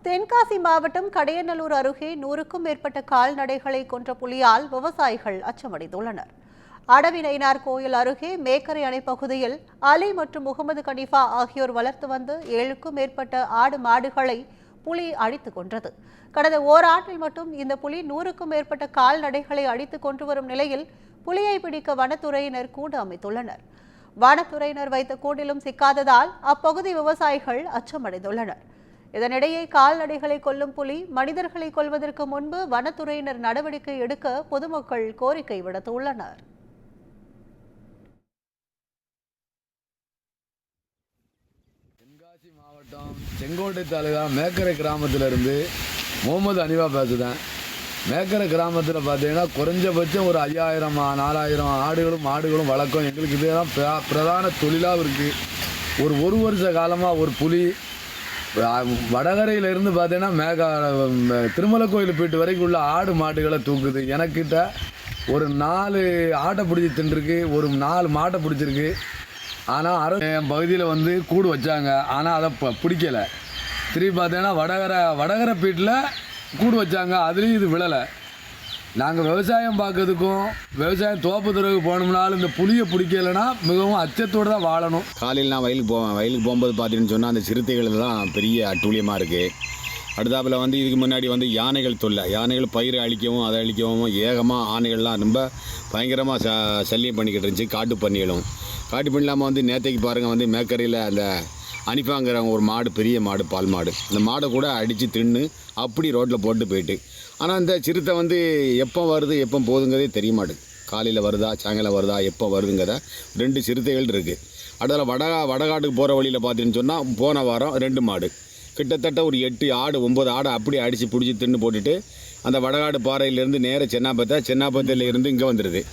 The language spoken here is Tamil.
தென்காசி மாவட்டம் கடையநல்லூர் அருகே 100க்கும் மேற்பட்ட கால்நடைகளை கொன்ற புலியால் விவசாயிகள் அச்சமடைந்துள்ளனர். அடவிநயினார் கோயில் அருகே மேக்கரை அணை பகுதியில் அலி மற்றும் முகமது கனிஃபா ஆகியோர் வளர்த்து வந்த 7க்கும் மேற்பட்ட ஆடு மாடுகளை புலி அடித்துக் கொன்றது. கடந்த ஓராண்டில் மட்டும் இந்த புலி 100க்கும் மேற்பட்ட கால்நடைகளை அடித்துக் கொண்டு வரும் நிலையில் புலியை பிடிக்க வனத்துறையினர் கூண்டு அமைத்துள்ளனர். வனத்துறையினர் வைத்த கூண்டிலும் சிக்காததால் அப்பகுதி விவசாயிகள் அச்சமடைந்துள்ளனர். இதனிடையே கால்நடைகளை கொல்லும் புலி மனிதர்களை கொல்வதற்கு முன்பு வனத்துறையினர் நடவடிக்கை எடுக்க பொதுமக்கள் கோரிக்கை விடுத்துள்ளனர். தென்காசி மாவட்டம் செங்கோட்டை தாலுகா மேக்கரை கிராமத்திலிருந்து முகமது அனிவா பேசுகிறேன். மேக்கரை கிராமத்தில் பார்த்தீங்கன்னா குறைஞ்சபட்சம் ஒரு 5000-4000 ஆடுகளும் மாடுகளும் வளர்க்கும். எங்களுக்கு இதுதான் பிரதான தொழிலாகவும் இருக்குது. ஒரு வருஷ காலமாக ஒரு புலி வடகரையிலேருந்து பார்த்தீங்கன்னா திருமலை கோயில் போயிட்டு வரைக்கும் உள்ள ஆடு மாடுகளை தூக்குது. எனக்கிட்ட ஒரு 4 ஆட்டை பிடிச்சி தின்றுருக்கு, ஒரு 4 மாட்டை பிடிச்சிருக்கு. ஆனால் என் பகுதியில் கூடு வச்சாங்க, ஆனால் அதை பிடிக்கலை. திரும்பி பார்த்தீங்கன்னா வடகரை பீட்டில் கூடு வச்சாங்க, அதுலேயும் இது விழலை. நாங்கள் விவசாயம் பார்க்கறதுக்கும் விவசாயம் தோப்பு துறவுக்கு போனோம்னாலும் இந்த புளியை பிடிக்கலைன்னா மிகவும் அச்சத்தோடு தான் வாழணும். காலையில் நான் வயலுக்கு போவேன். வயலுக்கு போகும்போது பார்த்தீங்கன்னு சொன்னால் அந்த சிறுத்தைகள் தான் பெரிய அட்டூழியமாக இருக்குது. அடுத்தாப்பில் இதுக்கு முன்னாடி யானைகள் தொல்லை. யானைகள் பயிரை அழிக்கவும் அதை அழிக்கவும் ஏகமாக ஆணைகள்லாம் ரொம்ப பயங்கரமாக சல்லியம் பண்ணிக்கிட்டு இருந்துச்சு. காட்டு பண்ணிகளும் இல்லாமல் நேற்றைக்கு பாருங்கள் மேக்கரையில் அந்த அனிஃபாங்கிறவங்க ஒரு மாடு, பெரிய மாடு, பால் மாடு, அந்த மாடை கூட அடித்து தின்னு அப்படி ரோட்டில் போட்டு போயிட்டு. ஆனால் இந்த சிறுத்தை எப்போ வருது எப்போ போகுதுங்கிறதே தெரிய மாட்டுது. காலையில் வருதா சாயங்காலம் வருதா எப்போ வருதுங்கிறத 2 சிறுத்தைகள் இருக்குது. அடுத்தால வடகாட்டுக்கு போகிற வழியில் பார்த்தீங்கன்னு சொன்னால் போன வாரம் 2 மாடு கிட்டத்தட்ட ஒரு 8 ஆடு 9 ஆடு அப்படி அடித்து பிடிச்சி தின்னு போட்டுட்டு அந்த வடகாடு பாறையிலேருந்து நேராக சென்னாப்பத்தையிலேருந்து இங்கே வந்துடுது.